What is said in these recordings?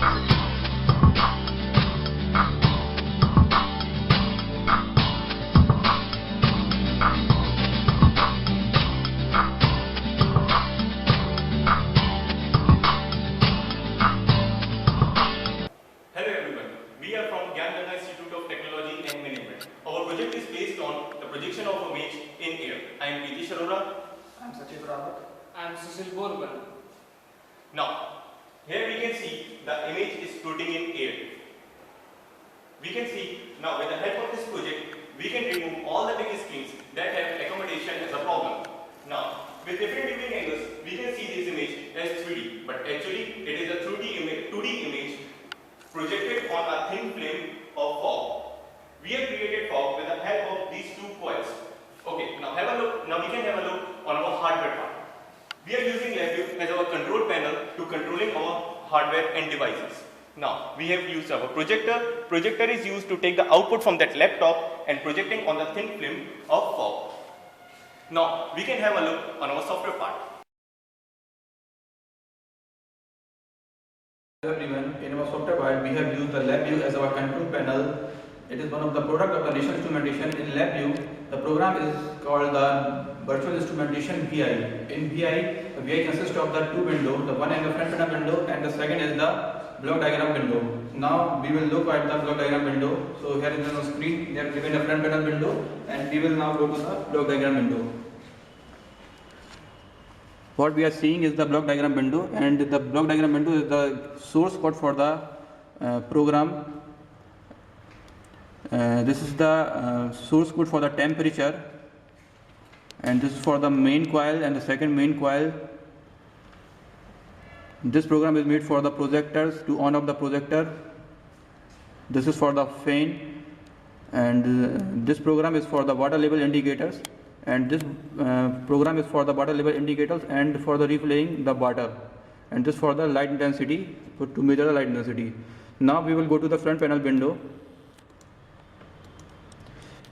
We are from Gyan Institute of Technology and Management. Our project is based on the projection of image in air. I am Pritish Arora. I am Sachin Rawat. I am Sushil Borban. Now, here we can see the image is floating in air. We can see now with the help of this project, we can remove all the big screens that have accommodation as a problem. Now, with different viewing angles, we can see this image as 3D, but actually it is a 2D image projected on a thin film of fog. We have created fog with the help of these two coils. Okay, now have a look. Now we can have a look on our hardware part. We are using LabVIEW as our control panel to controlling our hardware and devices. Now we have used our projector. Projector is used to take the output from that laptop and projecting on the thin film of fog. Now we can have a look on our software part. Hello everyone, in our software part we have used the LabVIEW as our control panel. It is one of the product of the National Instrumentation. In LabVIEW, the program is called the Virtual Instrumentation VI. In VI, the VI consists of the two windows, the one in the front panel window and the second is the block diagram window. Now we will look at the block diagram window. So here is on the screen, they are given the front panel window and we will now go to the block diagram window. What we are seeing is the block diagram window, and the block diagram window is the source code for the program. This is the source code for the temperature, and this is for the main coil and the second main coil. This program is made for the projectors to on off the projector. This is for the fan, and this program is for the water level indicators, and this program is for the water level indicators and for the refilling the water, and this for the light intensity, to measure the light intensity. Now we will go to the front panel window.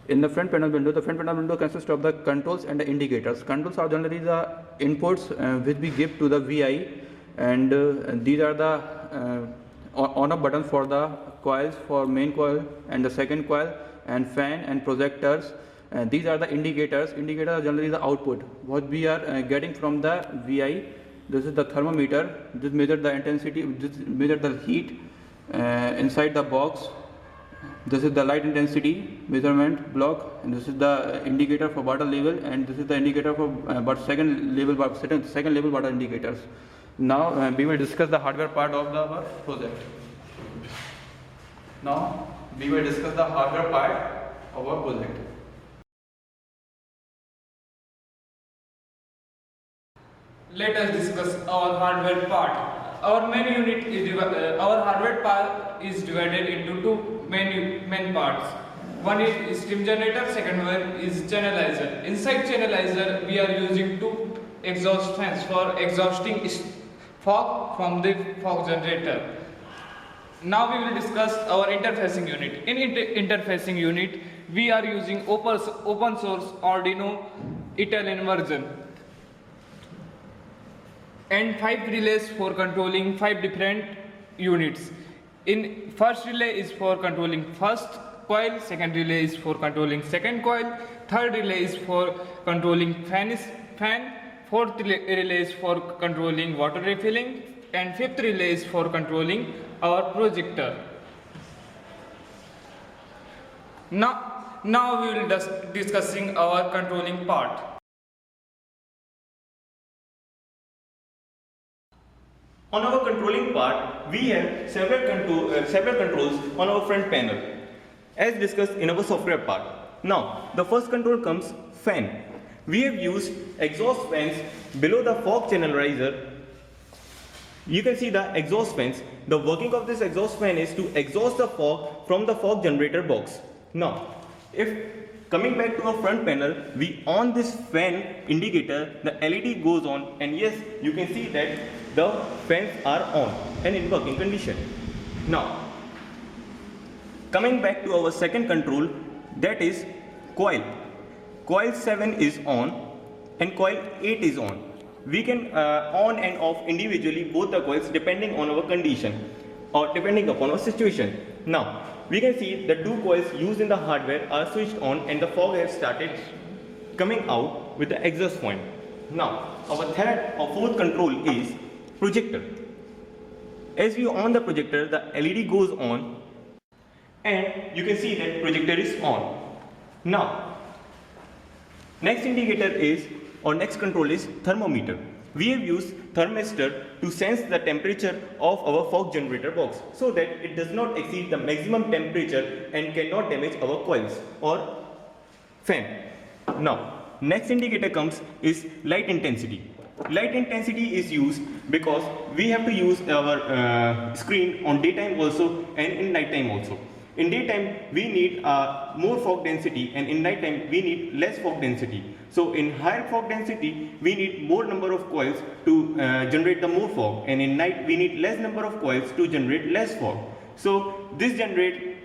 In the front panel window consists of the controls and the indicators. Controls are generally the inputs which we give to the VI, and these are the on-off buttons for the coils, for main coil and the second coil, and fan and projectors. These are the indicators. Indicators are generally the output what we are getting from the VI. This is the thermometer. This measures the intensity. This measures the heat inside the box. This is the light intensity measurement block, and this is the indicator for water level, and this is the indicator for second level water indicators. Now we will discuss the hardware part of our project. Now we will discuss the hardware part of our project. Let us discuss our hardware part. Our main unit is our hardware part is divided into two main parts. One is steam generator, second one is channelizer. Inside channelizer, we are using two exhaust fans for exhausting fog from the fog generator. Now we will discuss our interfacing unit. In interfacing unit, we are using open source Arduino Italian version, and 5 relays for controlling 5 different units. In first relay is for controlling first coil, second relay is for controlling second coil, third relay is for controlling fan, fourth relay is for controlling water refilling, and fifth relay is for controlling our projector. Now we will discussing our controlling part. On our controlling part, we have several controls on our front panel, as discussed in our software part. Now, the first control comes fan. We have used exhaust fans below the fog channelizer. You can see the exhaust fans. The working of this exhaust fan is to exhaust the fog from the fog generator box. Now, if coming back to our front panel, we on this fan indicator, the LED goes on, and yes, you can see that the fans are on and in working condition. Now, coming back to our second control, that is coil. Coil 7 is on and coil 8 is on. We can on and off individually both the coils depending on our condition. or depending upon our situation. Now, we can see the two coils used in the hardware are switched on and the fog has started coming out with the exhaust point. Now, our third or fourth control is projector. As we on the projector, the LED goes on and you can see that projector is on. Now, next indicator is, or next control is thermometer. We have used thermistor to sense the temperature of our fog generator box so that it does not exceed the maximum temperature and cannot damage our coils or fan. Now, next indicator comes is light intensity. Light intensity is used because we have to use our screen on daytime also and in nighttime also. In daytime we need more fog density and in nighttime we need less fog density. So in higher fog density we need more number of coils to generate the more fog, and in night we need less number of coils to generate less fog. So this generate,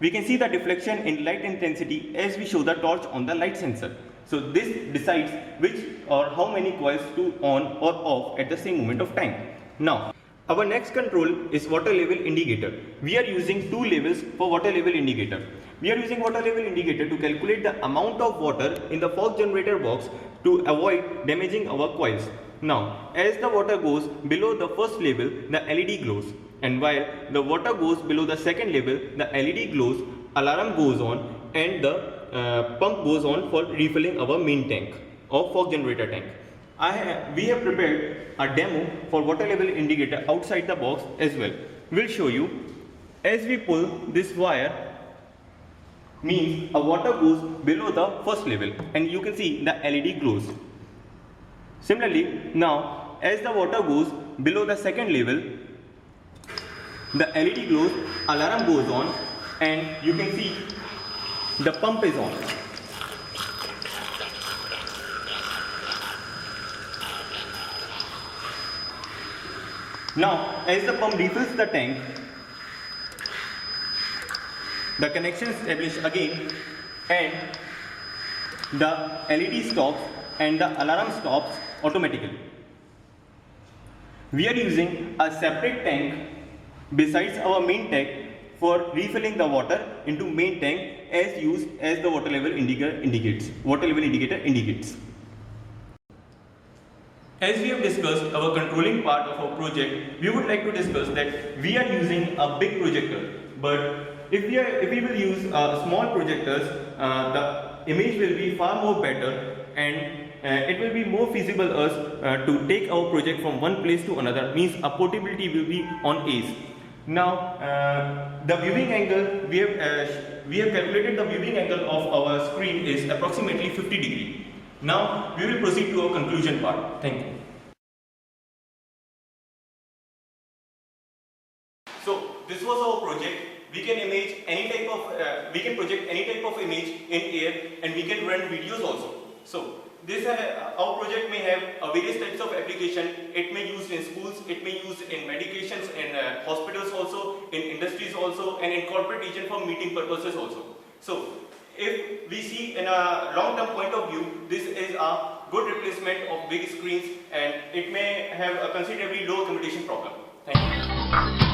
we can see the deflection in light intensity as we show the torch on the light sensor. So this decides which or how many coils to on or off at the same moment of time. Now, our next control is water level indicator. We are using two levels for water level indicator. We are using water level indicator to calculate the amount of water in the fog generator box to avoid damaging our coils. Now, as the water goes below the first level, the LED glows, and while the water goes below the second level, the LED glows, alarm goes on, and the pump goes on for refilling our main tank or fog generator tank. We have prepared a demo for water level indicator outside the box as well. We'll show you. As we pull this wire, means a water goes below the first level and you can see the LED glows. Similarly, now as the water goes below the second level, the LED glows, alarm goes on, and you can see the pump is on. Now, as the pump refills the tank, the connection is established again and the LED stops and the alarm stops automatically. We are using a separate tank besides our main tank for refilling the water into main tank as used as the water level indicator indicates. As we have discussed our controlling part of our project, we would like to discuss that we are using a big projector, but if we will use small projectors, the image will be far more better and it will be more feasible us to take our project from one place to another, means a portability will be on ease. Now, the viewing angle, we have calculated the viewing angle of our screen is approximately 50 degrees. Now, we will proceed to our conclusion part. Thank you. So, this was our project. We can project any type of image in air, and we can run videos also. So, our project may have various types of application. It may be used in schools, it may be used in medications, in hospitals also, in industries also, and in corporate region for meeting purposes also. So, if we see in a long-term point of view, this is a good replacement of big screens and it may have a considerably low accommodation problem. Thank you.